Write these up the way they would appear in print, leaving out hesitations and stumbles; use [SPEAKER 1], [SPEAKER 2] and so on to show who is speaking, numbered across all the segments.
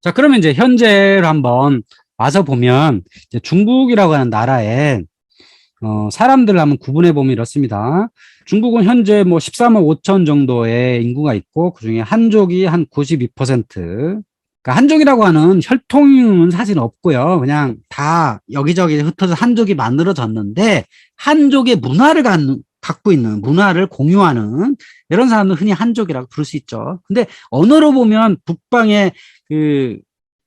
[SPEAKER 1] 자, 그러면 이제 현재로 한번 와서 보면 이제 중국이라고 하는 나라에 사람들을 한번 구분해 보면 이렇습니다. 중국은 현재 뭐 13억 5천 정도의 인구가 있고 그중에 한족이 한 92%. 그러니까 한족이라고 하는 혈통은 사실 없고요. 그냥 다 여기저기 흩어져 한족이 만들어졌는데 한족의 문화를 갖고 있는 문화를 공유하는 이런 사람들 흔히 한족이라고 부를 수 있죠. 근데 언어로 보면 북방의 그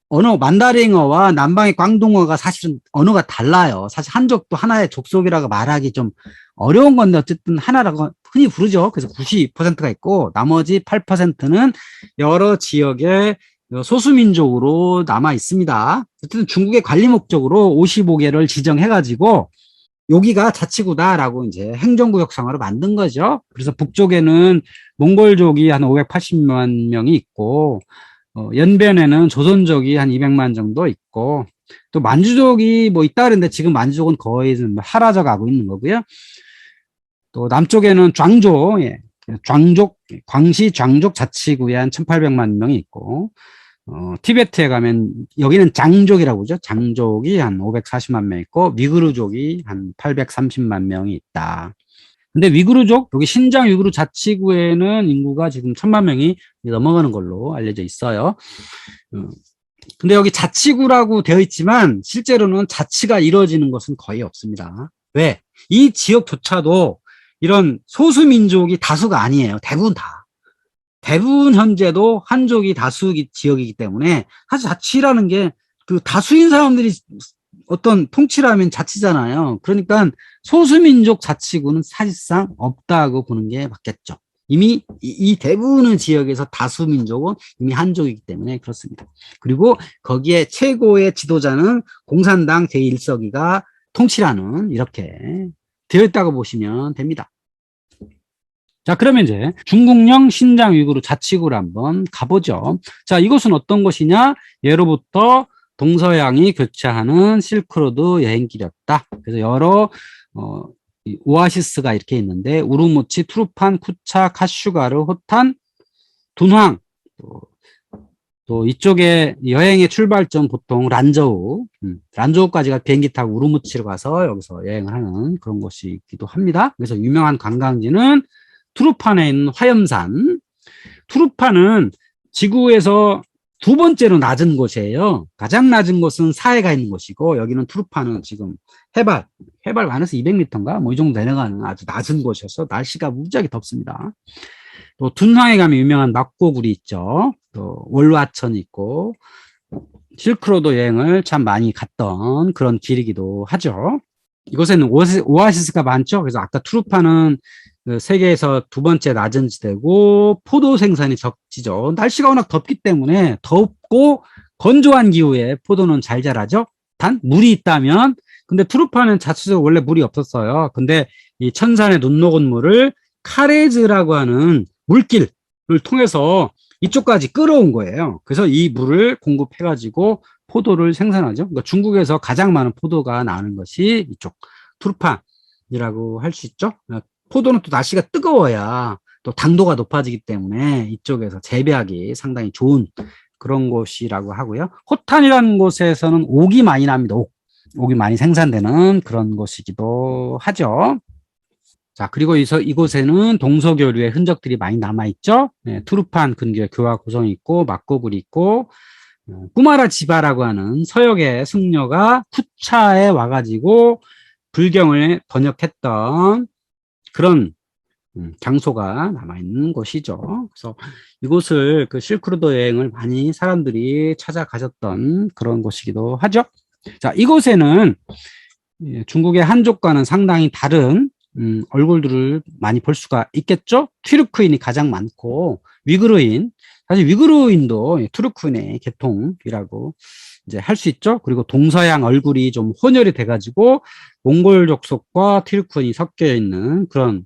[SPEAKER 1] 언어 만다링어와 남방의 광동어가 사실은 언어가 달라요. 사실 한족도 하나의 족속이라고 말하기 좀 어려운 건데 어쨌든 하나라고 흔히 부르죠. 그래서 92%가 있고 나머지 8%는 여러 지역의 소수민족으로 남아 있습니다. 어쨌든 중국의 관리 목적으로 55개를 지정해가지고 여기가 자치구다라고 이제 행정구역상으로 만든 거죠. 그래서 북쪽에는 몽골족이 한 580만 명이 있고 연변에는 조선족이 한 200만 정도 있고 또 만주족이 뭐 있다 그랬는데 지금 만주족은 거의 좀 사라져 가고 있는 거고요. 또 남쪽에는 壮족, 예, 壮족, 광시 壮족 자치구에 한 1,800만 명이 있고 티베트에 가면 여기는 장족이라고 그러죠. 장족이 한 540만 명 있고 위구르족이 한 830만 명이 있다. 근데 위구르족, 여기 신장 위구르 자치구에는 인구가 지금 1,000만 명이 넘어가는 걸로 알려져 있어요. 근데 여기 자치구라고 되어 있지만 실제로는 자치가 이루어지는 것은 거의 없습니다. 왜? 이 지역조차도 이런 소수민족이 다수가 아니에요. 대부분 다. 대부분 현재도 한족이 다수 지역이기 때문에 사실 자치라는 게 그 다수인 사람들이 어떤 통치를 하면 자치잖아요. 그러니까 소수민족 자치구는 사실상 없다고 보는 게 맞겠죠. 이미 이 대부분의 지역에서 다수민족은 이미 한족이기 때문에 그렇습니다. 그리고 거기에 최고의 지도자는 공산당 제1서기가 통치라는 이렇게 되어 있다고 보시면 됩니다. 자, 그러면 이제 중국령 신장 위구르 자치구를 한번 가보죠. 자, 이곳은 어떤 곳이냐? 예로부터 동서양이 교차하는 실크로드 여행길이었다. 그래서 여러 오아시스가 이렇게 있는데 우르무치, 투르판, 쿠차, 카슈가르, 호탄, 둔황 또 이쪽에 여행의 출발점 보통 란저우, 란저우까지가 비행기 타고 우르무치로 가서 여기서 여행을 하는 그런 곳이기도 합니다. 그래서 유명한 관광지는 투르판에 있는 화염산. 투르판은 지구에서 두 번째로 낮은 곳이에요. 가장 낮은 곳은 사해가 있는 곳이고 여기는 투르판은 지금 해발 많아서 200m인가 뭐 이 정도 내려가는 아주 낮은 곳이어서 날씨가 무지하게 덥습니다. 또 둔황에 가면 유명한 막고굴이 있죠. 또 월화천이 있고 실크로드 여행을 참 많이 갔던 그런 길이기도 하죠. 이곳에는 오아시스가 많죠. 그래서 아까 투르판은 그 세계에서 두 번째 낮은 지대고 포도 생산이 적지죠. 날씨가 워낙 덥기 때문에 덥고 건조한 기후에 포도는 잘 자라죠. 단 물이 있다면 근데 투르판은 자체적으로 원래 물이 없었어요. 근데 이 천산의 눈 녹은 물을 카레즈라고 하는 물길을 통해서 이쪽까지 끌어온 거예요. 그래서 이 물을 공급해가지고 포도를 생산하죠. 그러니까 중국에서 가장 많은 포도가 나오는 것이 이쪽 투르판이라고 할 수 있죠. 포도는 또 날씨가 뜨거워야 또 당도가 높아지기 때문에 이쪽에서 재배하기 상당히 좋은 그런 곳이라고 하고요. 호탄이라는 곳에서는 옥이 많이 납니다. 옥이 많이 생산되는 그런 곳이기도 하죠. 자, 그리고 이곳에는 동서교류의 흔적들이 많이 남아있죠. 네, 투르판 근교에 교화 고성이 있고 막고굴이 있고 꾸마라 지바라고 하는 서역의 승려가 쿠차에 와가지고 불경을 번역했던 그런 장소가 남아있는 곳이죠. 그래서 이곳을 그 실크로드 여행을 많이 사람들이 찾아가셨던 그런 곳이기도 하죠. 자, 이곳에는 중국의 한족과는 상당히 다른 얼굴들을 많이 볼 수가 있겠죠. 튀르크인이 가장 많고 위그르인, 사실 위그르인도 투르크인의 계통이라고 이제 할 수 있죠. 그리고 동서양 얼굴이 좀 혼혈이 돼가지고 몽골 족속과 튀르크인이 섞여 있는 그런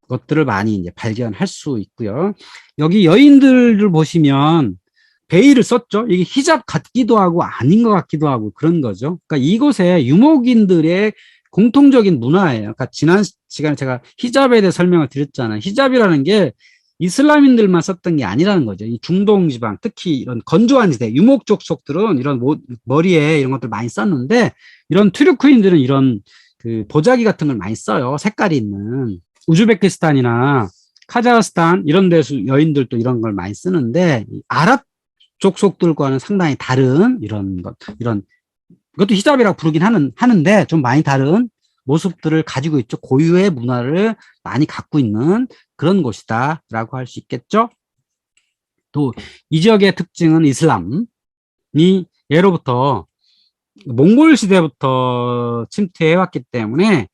[SPEAKER 1] 것들을 많이 이제 발견할 수 있고요. 여기 여인들을 보시면 베일을 썼죠. 이게 히잡 같기도 하고 아닌 것 같기도 하고 그런 거죠. 그러니까 이곳에 유목인들의 공통적인 문화예요. 그러니까 지난 시간에 제가 히잡에 대해 설명을 드렸잖아요. 히잡이라는 게 이슬람인들만 썼던 게 아니라는 거죠. 이 중동 지방, 특히 이런 건조한 지대, 유목 족속들은 이런 머리에 이런 것들 많이 썼는데, 이런 투르크인들은 이런 그 보자기 같은 걸 많이 써요. 색깔이 있는. 우즈베키스탄이나 카자흐스탄 이런 데서 여인들도 이런 걸 많이 쓰는데, 아랍 족속들과는 상당히 다른 이것도 히잡이라고 부르긴 하는데 좀 많이 다른 모습들을 가지고 있죠. 고유의 문화를 많이 갖고 있는 그런 곳이다라고 할 수 있겠죠. 또 이 지역의 특징은 이슬람이 예로부터 몽골 시대부터 침투해왔기 때문에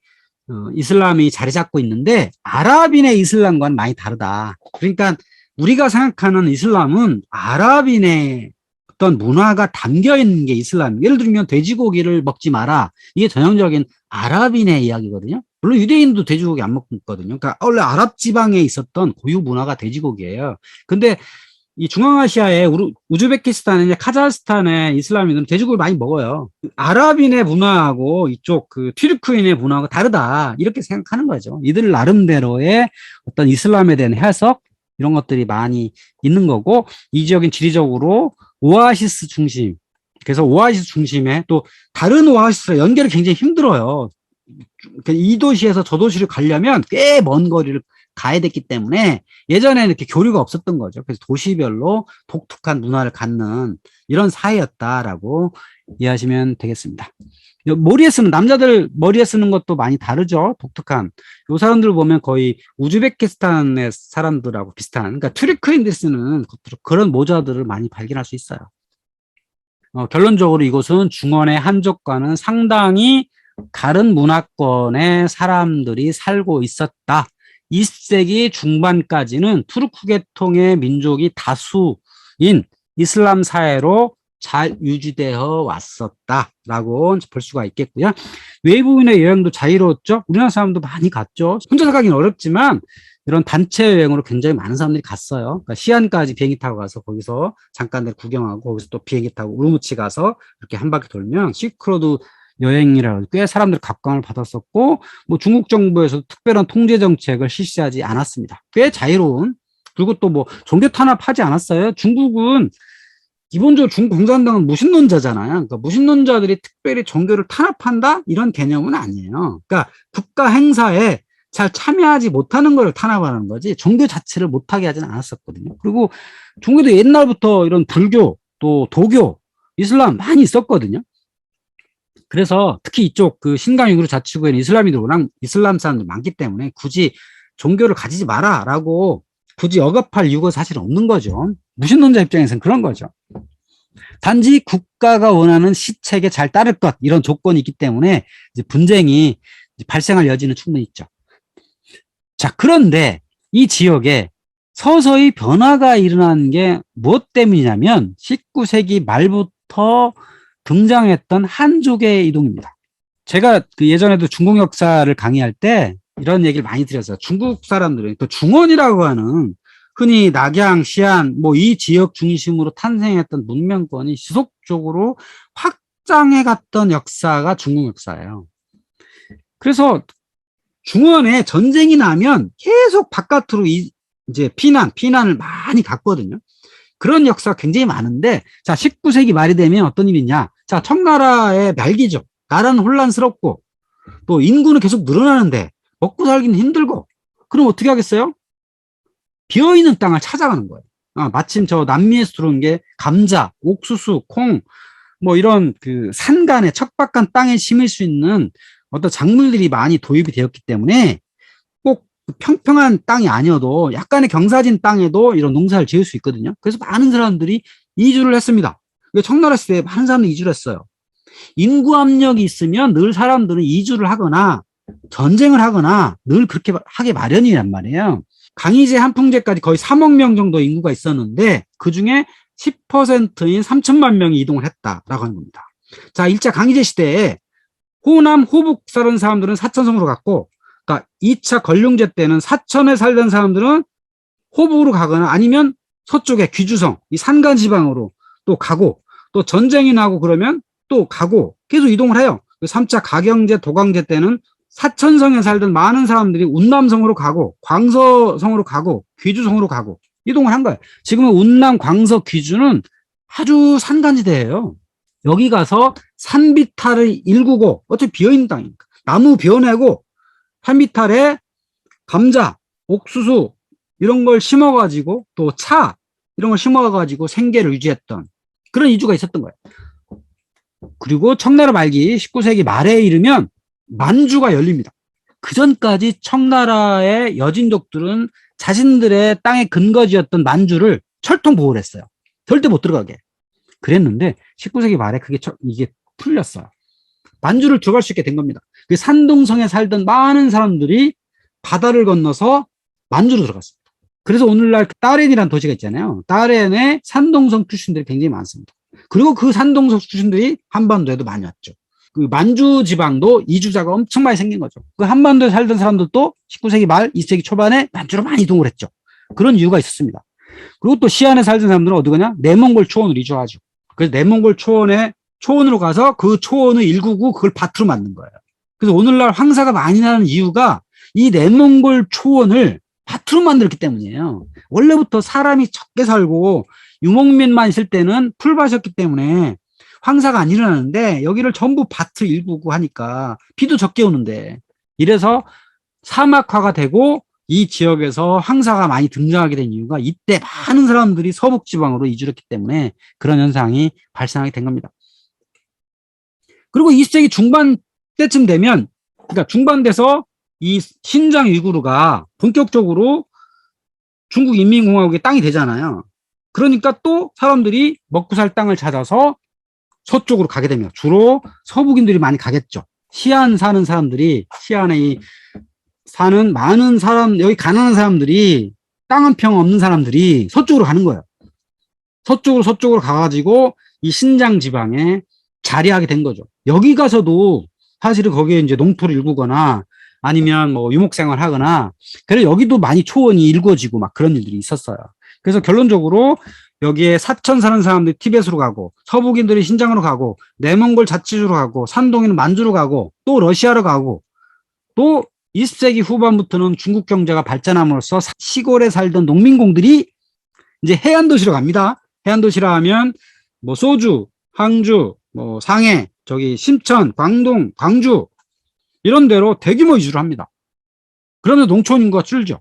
[SPEAKER 1] 이슬람이 자리 잡고 있는데 아랍인의 이슬람과는 많이 다르다. 그러니까 우리가 생각하는 이슬람은 아랍인의 어떤 문화가 담겨 있는 게 이슬람. 예를 들면 돼지고기를 먹지 마라. 이게 전형적인 아랍인의 이야기거든요. 물론 유대인도 돼지고기 안 먹거든요. 그러니까 원래 아랍 지방에 있었던 고유 문화가 돼지고기예요. 근데 이 중앙아시아의 우즈베키스탄이나 카자흐스탄의 이슬람인들은 돼지고기를 많이 먹어요. 아랍인의 문화하고 이쪽 그 튀르크인의 문화가 다르다. 이렇게 생각하는 거죠. 이들 나름대로의 어떤 이슬람에 대한 해석, 이런 것들이 많이 있는 거고, 이 지역은 지리적으로 오아시스 중심. 그래서 오아시스 중심에 또 다른 오아시스와 연결이 굉장히 힘들어요. 이 도시에서 저 도시를 가려면 꽤 먼 거리를 가야 됐기 때문에 예전에는 이렇게 교류가 없었던 거죠. 그래서 도시별로 독특한 문화를 갖는 이런 사회였다라고 이해하시면 되겠습니다. 머리에 쓰는, 남자들 머리에 쓰는 것도 많이 다르죠. 독특한. 요 사람들 보면 거의 우즈베키스탄의 사람들하고 비슷한, 그러니까 튀르크인들이 쓰는 그런 모자들을 많이 발견할 수 있어요. 결론적으로 이곳은 중원의 한족과는 상당히 다른 문화권의 사람들이 살고 있었다. 20세기 중반까지는 투르크 계통의 민족이 다수인 이슬람 사회로 잘 유지되어 왔었다라고 볼 수가 있겠고요. 외부인의 여행도 자유로웠죠. 우리나라 사람도 많이 갔죠. 혼자서 가긴 어렵지만 이런 단체 여행으로 굉장히 많은 사람들이 갔어요. 그러니까 시안까지 비행기 타고 가서 거기서 잠깐 구경하고 거기서 또 비행기 타고 우르무치 가서 이렇게 한 바퀴 돌면 실크로드 여행이라 꽤 사람들 각광을 받았었고, 뭐 중국 정부에서 특별한 통제 정책을 실시하지 않았습니다. 꽤 자유로운, 그리고 또 뭐 종교 탄압하지 않았어요. 중국은 기본적으로 중국 공산당은 무신론자잖아요. 그러니까 무신론자들이 특별히 종교를 탄압한다? 이런 개념은 아니에요. 그러니까 국가 행사에 잘 참여하지 못하는 걸 탄압하는 거지 종교 자체를 못하게 하지는 않았었거든요. 그리고 중국도 옛날부터 이런 불교, 또 도교, 이슬람 많이 있었거든요. 그래서 특히 이쪽 그 신강 유구르 자치구에는 이슬람인들 워낙 이슬람 사람들 많기 때문에 굳이 종교를 가지지 마라라고 굳이 억압할 이유가 사실 없는 거죠. 무신론자 입장에서는 그런 거죠. 단지 국가가 원하는 시책에 잘 따를 것, 이런 조건이 있기 때문에 이제 분쟁이 이제 발생할 여지는 충분히 있죠. 자, 그런데 이 지역에 서서히 변화가 일어나는 게 무엇 때문이냐면 19세기 말부터 등장했던 한족의 이동입니다. 제가 그 예전에도 중국 역사를 강의할 때 이런 얘기를 많이 드렸어요. 중국 사람들은 또 중원이라고 하는 흔히 낙양, 시안, 뭐 이 지역 중심으로 탄생했던 문명권이 지속적으로 확장해 갔던 역사가 중국 역사예요. 그래서 중원에 전쟁이 나면 계속 바깥으로 이제 피난을 많이 갔거든요. 그런 역사가 굉장히 많은데, 자, 19세기 말이 되면 어떤 일이 있냐. 자, 청나라의 말기죠. 나라는 혼란스럽고, 또 인구는 계속 늘어나는데, 먹고 살기는 힘들고, 그럼 어떻게 하겠어요? 비어있는 땅을 찾아가는 거예요. 마침 저 남미에서 들어온 게 감자, 옥수수, 콩, 뭐 이런 그 산간에 척박한 땅에 심을 수 있는 어떤 작물들이 많이 도입이 되었기 때문에 꼭 평평한 땅이 아니어도 약간의 경사진 땅에도 이런 농사를 지을 수 있거든요. 그래서 많은 사람들이 이주를 했습니다. 청나라 시대에 많은 사람들이 이주를 했어요. 인구 압력이 있으면 늘 사람들은 이주를 하거나 전쟁을 하거나 늘 그렇게 하게 마련이란 말이에요. 강희제 한풍제까지 거의 3억 명 정도 인구가 있었는데 그중에 10%인 3천만 명이 이동을 했다라고 하는 겁니다. 자, 1차 강희제 시대에 호남, 호북 살던 사람들은 사천성으로 갔고, 그러니까 2차 건룡제 때는 사천에 살던 사람들은 호북으로 가거나 아니면 서쪽의 귀주성, 이 산간 지방으로 또 가고, 또 전쟁이 나고 그러면 또 가고 계속 이동을 해요. 3차 가경제, 도강제 때는 사천성에 살던 많은 사람들이 운남성으로 가고 광서성으로 가고 귀주성으로 가고 이동을 한 거예요. 지금은 운남, 광서, 귀주는 아주 산간지대예요. 여기 가서 산비탈을 일구고, 어차피 비어있는 땅이니까 나무 베어내고 산비탈에 감자, 옥수수 이런 걸 심어가지고 또 차 이런 걸 심어가지고 생계를 유지했던 그런 이주가 있었던 거예요. 그리고 청나라 말기 19세기 말에 이르면 만주가 열립니다. 그 전까지 청나라의 여진족들은 자신들의 땅의 근거지였던 만주를 철통 보호를 했어요. 절대 못 들어가게. 그랬는데 19세기 말에 이게 풀렸어요. 만주를 들어갈 수 있게 된 겁니다. 그 산동성에 살던 많은 사람들이 바다를 건너서 만주로 들어갔습니다. 그래서 오늘날 따렌이라는 도시가 있잖아요. 따렌에 산동성 출신들이 굉장히 많습니다. 그리고 그 산동성 출신들이 한반도에도 많이 왔죠. 그 만주 지방도 이주자가 엄청 많이 생긴 거죠. 그 한반도에 살던 사람들도 19세기 말, 20세기 초반에 만주로 많이 이동을 했죠. 그런 이유가 있었습니다. 그리고 또 시안에 살던 사람들은 어디 가냐? 내몽골 초원으로 이주하죠. 그래서 내몽골 초원으로 가서 그 초원을 일구고 그걸 밭으로 만든 거예요. 그래서 오늘날 황사가 많이 나는 이유가 이 내몽골 초원을 밭으로 만들었기 때문이에요. 원래부터 사람이 적게 살고 유목민만 있을 때는 풀밭이었기 때문에 황사가 안 일어나는데 여기를 전부 밭을 일구고 하니까 비도 적게 오는데 이래서 사막화가 되고 이 지역에서 황사가 많이 등장하게 된 이유가 이때 많은 사람들이 서북지방으로 이주를 했기 때문에 그런 현상이 발생하게 된 겁니다. 그리고 20세기 중반 때쯤 되면 그러니까 중반 돼서 이 신장 위구르가 본격적으로 중국 인민공화국의 땅이 되잖아요. 그러니까 또 사람들이 먹고 살 땅을 찾아서 서쪽으로 가게 됩니다. 주로 서북인들이 많이 가겠죠. 시안 사는 사람들이 시안에 사는 많은 사람, 여기 가난한 사람들이 땅 한 평 없는 사람들이 서쪽으로 가는 거예요. 서쪽으로 가가지고 이 신장 지방에 자리하게 된 거죠. 여기 가서도 사실은 거기에 이제 농토를 일구거나 아니면 뭐 유목생활 하거나 그래서 여기도 많이 초원이 일궈지고 막 그런 일들이 있었어요. 그래서 결론적으로 여기에 사천 사는 사람들이 티벳으로 가고 서북인들이 신장으로 가고 내몽골 자치주로 가고 산동인은 만주로 가고 또 러시아로 가고 또 20세기 후반부터는 중국 경제가 발전함으로써 시골에 살던 농민공들이 이제 해안 도시로 갑니다. 해안 도시라 하면 뭐 소주, 항주, 뭐 상해, 저기 심천, 광동, 광주 이런 데로 대규모 이주를 합니다. 그러면 농촌 인구가 줄죠.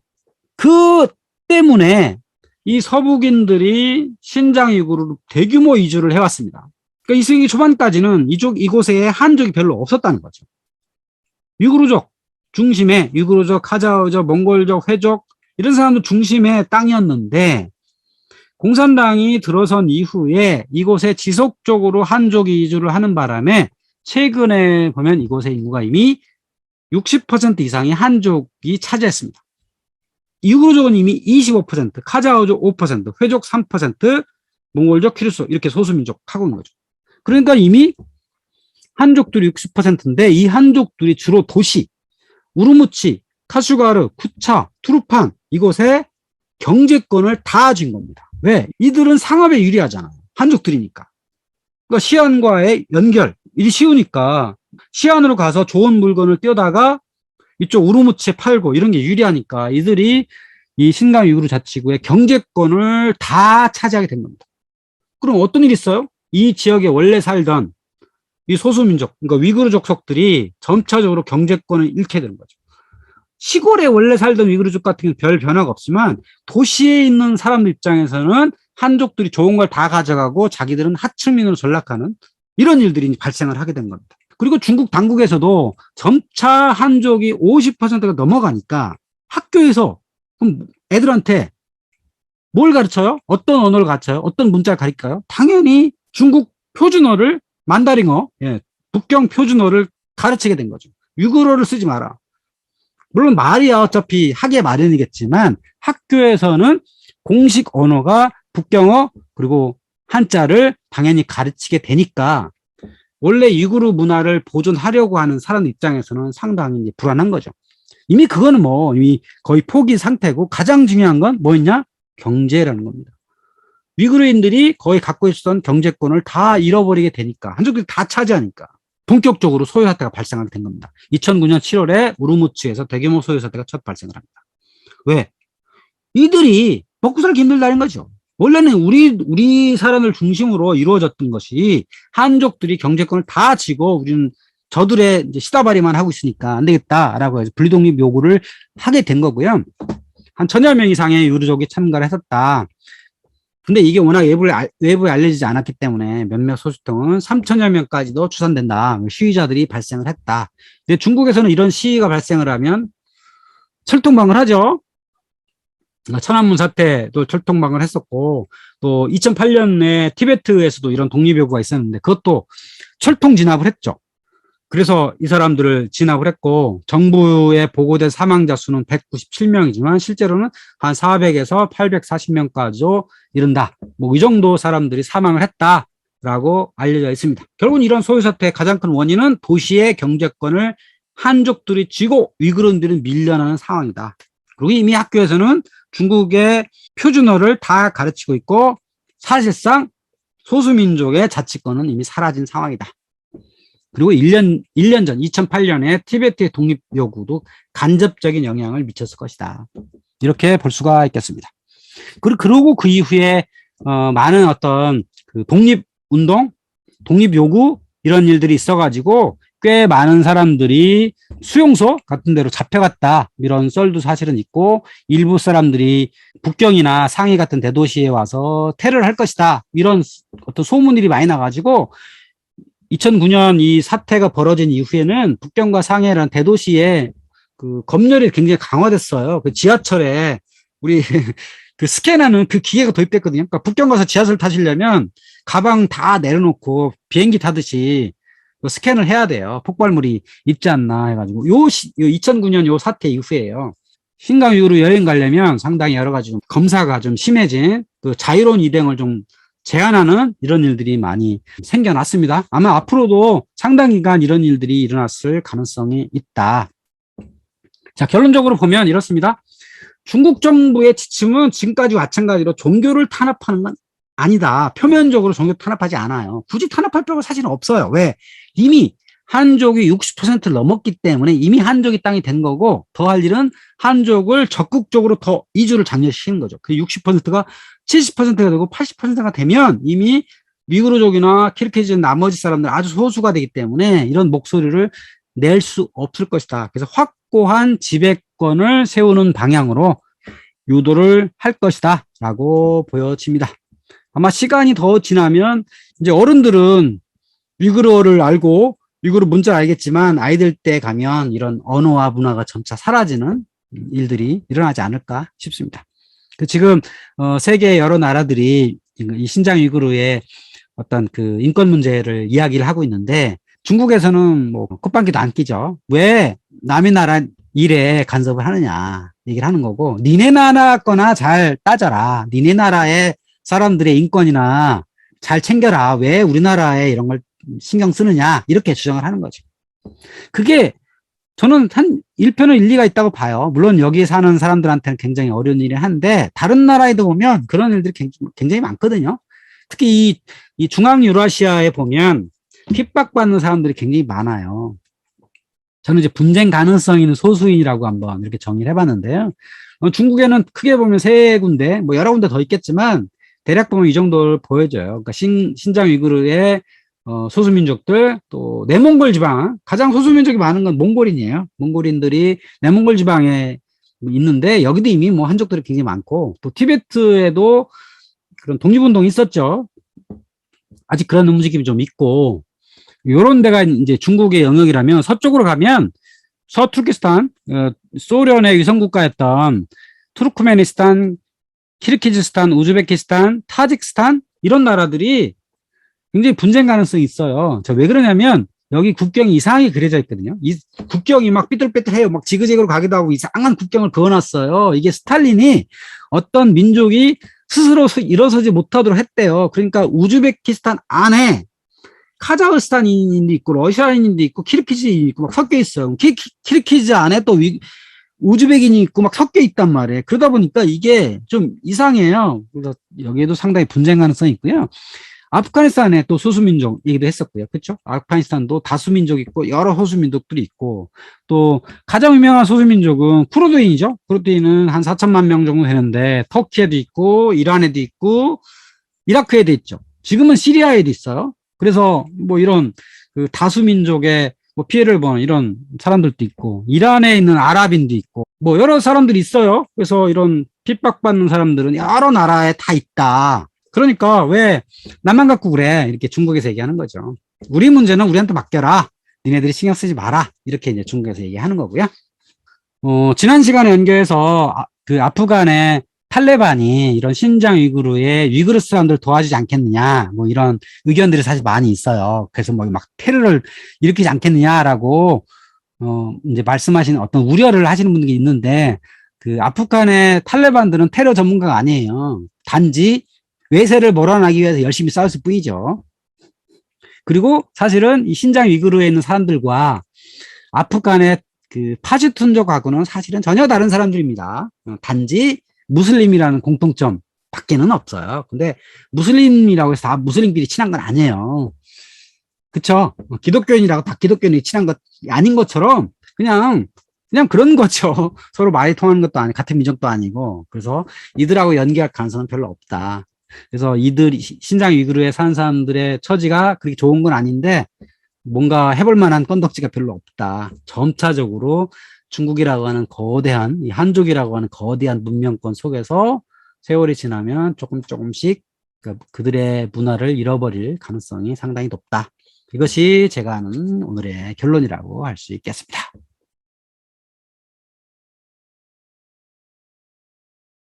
[SPEAKER 1] 그 때문에 이 서북인들이 신장 이구로 대규모 이주를 해왔습니다. 그러니까 20세기 초반까지는 이곳에 한족이 별로 없었다는 거죠. 유구르족 중심에 유구르족, 카자흐족, 몽골족, 회족 이런 사람들 중심의 땅이었는데 공산당이 들어선 이후에 이곳에 지속적으로 한족이 이주를 하는 바람에 최근에 보면 이곳의 인구가 이미 60% 이상이 한족이 차지했습니다. 유구르족은 이미 25%, 카자흐족 5%, 회족 3%, 몽골족, 키르족 이렇게 소수민족 하고 있는 거죠. 그러니까 이미 한족들이 60%인데 이 한족들이 주로 도시, 우르무치, 카슈가르, 쿠차, 투르판 이곳에 경제권을 다 쥔 겁니다. 왜? 이들은 상업에 유리하잖아요. 한족들이니까. 그러니까 시안과의 연결, 일이 쉬우니까 시안으로 가서 좋은 물건을 떼다가 이쪽 우르무치에 팔고 이런 게 유리하니까 이들이 이 신강 유구르 자치구의 경제권을 다 차지하게 된 겁니다. 그럼 어떤 일이 있어요? 이 지역에 원래 살던 이 소수민족, 그러니까 위구르족 속들이 점차적으로 경제권을 잃게 되는 거죠. 시골에 원래 살던 위구르족 같은 경우는 별 변화가 없지만 도시에 있는 사람들 입장에서는 한족들이 좋은 걸 다 가져가고 자기들은 하층민으로 전락하는 이런 일들이 발생을 하게 된 겁니다. 그리고 중국 당국에서도 점차 한족이 50%가 넘어가니까 학교에서 그럼 애들한테 뭘 가르쳐요? 어떤 언어를 가르쳐요? 어떤 문자를 가르쳐요? 당연히 중국 표준어를 만다링어, 북경 표준어를 가르치게 된 거죠. 유구어를 쓰지 마라. 물론 말이야 어차피 하기에 마련이겠지만 학교에서는 공식 언어가 북경어 그리고 한자를 당연히 가르치게 되니까 원래 유구르 문화를 보존하려고 하는 사람 입장에서는 상당히 이제 불안한 거죠. 이미 그거는 뭐 이미 거의 포기 상태고 가장 중요한 건 뭐였냐? 경제라는 겁니다. 위구르인들이 거의 갖고 있었던 경제권을 다 잃어버리게 되니까 한족들이 다 차지하니까 본격적으로 소요 사태가 발생하게 된 겁니다. 2009년 7월에 우르무치에서 대규모 소요 사태가 첫 발생을 합니다. 왜? 이들이 먹고 살기 힘들다는 거죠. 원래는 우리 사람을 중심으로 이루어졌던 것이 한족들이 경제권을 다 쥐고 우리는 저들의 이제 시다바리만 하고 있으니까 안 되겠다라고 해서 분리독립 요구를 하게 된 거고요. 한 1000여 명 이상의 유르족이 참가를 했었다. 근데 이게 워낙 외부에 알려지지 않았기 때문에 몇몇 소수통은 3000여 명까지도 추산된다. 시위자들이 발생을 했다. 근데 중국에서는 이런 시위가 발생을 하면 철통방을 하죠. 천안문 사태도 철통방을 했었고, 또 2008년에 티베트에서도 이런 독립요구가 있었는데 그것도 철통 진압을 했죠. 그래서 이 사람들을 진압을 했고, 정부에 보고된 사망자 수는 197명이지만 실제로는 한 400에서 840명까지도 이른다. 뭐 이 정도 사람들이 사망을 했다라고 알려져 있습니다. 결국은 이런 소요 사태의 가장 큰 원인은 도시의 경제권을 한족들이 쥐고 위구르들은 밀려나는 상황이다. 그리고 이미 학교에서는 중국의 표준어를 다 가르치고 있고 사실상 소수민족의 자치권은 이미 사라진 상황이다. 그리고 1년 전 2008년에 티베트의 독립 요구도 간접적인 영향을 미쳤을 것이다. 이렇게 볼 수가 있겠습니다. 그리고 그 이후에 많은 어떤 그 독립운동, 독립요구 이런 일들이 있어가지고 꽤 많은 사람들이 수용소 같은 데로 잡혀갔다. 이런 썰도 사실은 있고 일부 사람들이 북경이나 상해 같은 대도시에 와서 테러를 할 것이다. 이런 어떤 소문들이 많이 나가지고 2009년 이 사태가 벌어진 이후에는 북경과 상해라는 대도시에 그 검열이 굉장히 강화됐어요. 그 지하철에 우리 그 스캔하는 그 기계가 도입됐거든요. 그러니까 북경 가서 지하철 타시려면 가방 다 내려놓고 비행기 타듯이 스캔을 해야 돼요. 폭발물이 있지 않나 해가지고. 2009년 요 사태 이후에요. 신강 위구르 여행 가려면 상당히 여러 가지 좀 검사가 좀 심해진 그 자유로운 이동을 좀 제한하는 이런 일들이 많이 생겨났습니다. 아마 앞으로도 상당 기간 이런 일들이 일어났을 가능성이 있다. 자, 결론적으로 보면 이렇습니다. 중국 정부의 지침은 지금까지 마찬가지로 종교를 탄압하는 건 아니다. 표면적으로 종교 탄압하지 않아요. 굳이 탄압할 필요가 사실은 없어요. 왜? 이미 한족이 60%를 넘었기 때문에 이미 한족이 땅이 된 거고 더 할 일은 한족을 적극적으로 더 이주를 장려시키는 거죠. 그 60%가 70%가 되고 80%가 되면 이미 위구르족이나 키르기즈 나머지 사람들 아주 소수가 되기 때문에 이런 목소리를 낼 수 없을 것이다. 그래서 확고한 지배권을 세우는 방향으로 유도를 할 것이다 라고 보여집니다. 아마 시간이 더 지나면 이제 어른들은 위구르어를 알고 위구르 문자를 알겠지만 아이들 때 가면 이런 언어와 문화가 점차 사라지는 일들이 일어나지 않을까 싶습니다. 지금 세계 여러 나라들이 이 신장 위구르의 어떤 그 인권 문제를 이야기를 하고 있는데 중국에서는 뭐 콧방귀도 안 끼죠. 왜 남의 나라 일에 간섭을 하느냐 얘기를 하는 거고 니네 나라 거나 잘 따져라. 니네 나라의 사람들의 인권이나 잘 챙겨라. 왜 우리나라에 이런 걸 신경 쓰느냐 이렇게 주장을 하는 거죠. 그게 저는 한 일편은 일리가 있다고 봐요. 물론 여기에 사는 사람들한테는 굉장히 어려운 일이 한데 다른 나라에도 보면 그런 일들이 굉장히 많거든요. 특히 이 중앙 유라시아에 보면 핍박받는 사람들이 굉장히 많아요. 저는 이제 분쟁 가능성 있는 소수인이라고 한번 이렇게 정의를 해봤는데요. 중국에는 크게 보면 세 군데, 뭐 여러 군데 더 있겠지만 대략 보면 이 정도를 보여줘요. 그러니까 신장 위구르의 소수민족들, 또 내몽골 지방, 가장 소수민족이 많은 건 몽골인이에요. 몽골인들이 내몽골 지방에 있는데 여기도 이미 뭐 한족들이 굉장히 많고 또 티베트에도 그런 독립운동이 있었죠. 아직 그런 움직임이 좀 있고 이런 데가 이제 중국의 영역이라면 서쪽으로 가면 서투르키스탄, 소련의 위성국가였던 투르크메니스탄, 키르기즈스탄, 우즈베키스탄, 타직스탄 이런 나라들이 굉장히 분쟁 가능성이 있어요. 왜 그러냐면 여기 국경이 이상하게 그려져 있거든요. 이 국경이 막 삐뚤빼뚤해요. 막 지그재그로 가기도 하고 이상한 국경을 그어놨어요. 이게 스탈린이 어떤 민족이 스스로 일어서지 못하도록 했대요. 그러니까 우즈베키스탄 안에 카자흐스탄인도 있고 러시아인도 있고 키르기즈인도 있고 막 섞여 있어요. 키르기즈 안에 또 우즈벡인이 있고 막 섞여 있단 말이에요. 그러다 보니까 이게 좀 이상해요. 그래서 여기에도 상당히 분쟁 가능성이 있고요. 아프가니스탄에 또 소수민족 얘기도 했었고요. 그렇죠? 아프가니스탄도 다수민족 있고 여러 소수민족들이 있고 또 가장 유명한 소수민족은 쿠르드인이죠. 쿠르드인은 한 4천만 명 정도 되는데 터키에도 있고 이란에도 있고 이라크에도 있죠. 지금은 시리아에도 있어요. 그래서 뭐 이런 그 다수민족의 뭐 피해를 보는 이런 사람들도 있고 이란에 있는 아랍인도 있고 뭐 여러 사람들이 있어요. 그래서 이런 핍박받는 사람들은 여러 나라에 다 있다. 그러니까 왜 나만 갖고 그래? 이렇게 중국에서 얘기하는 거죠. 우리 문제는 우리한테 맡겨라. 니네들이 신경 쓰지 마라. 이렇게 이제 중국에서 얘기하는 거고요. 지난 시간에 연결해서 그 아프간의 탈레반이 이런 신장 위구르의 위구르 사람들 도와주지 않겠느냐, 뭐 이런 의견들이 사실 많이 있어요. 그래서 뭐 막 테러를 일으키지 않겠느냐라고, 이제 말씀하시는 어떤 우려를 하시는 분들이 있는데, 그 아프간의 탈레반들은 테러 전문가가 아니에요. 단지 외세를 몰아내기 위해서 열심히 싸웠을 뿐이죠. 그리고 사실은 이 신장 위구르에 있는 사람들과 아프간의 그 파슈툰족하고는 사실은 전혀 다른 사람들입니다. 단지 무슬림이라는 공통점 밖에는 없어요. 근데 무슬림이라고 해서 다 무슬림끼리 친한 건 아니에요. 그쵸? 기독교인이라고 다 기독교인이 친한 것 아닌 것처럼 그냥 그런 거죠. 서로 말이 통하는 것도 아니고 같은 민족도 아니고 그래서 이들하고 연계할 가능성은 별로 없다. 그래서 이들 신장 위구르에 사는 사람들의 처지가 그렇게 좋은 건 아닌데 뭔가 해볼 만한 건덕지가 별로 없다. 점차적으로 중국이라고 하는 거대한, 이 한족이라고 하는 거대한 문명권 속에서 세월이 지나면 조금씩 그들의 문화를 잃어버릴 가능성이 상당히 높다. 이것이 제가 하는 오늘의 결론이라고 할 수 있겠습니다.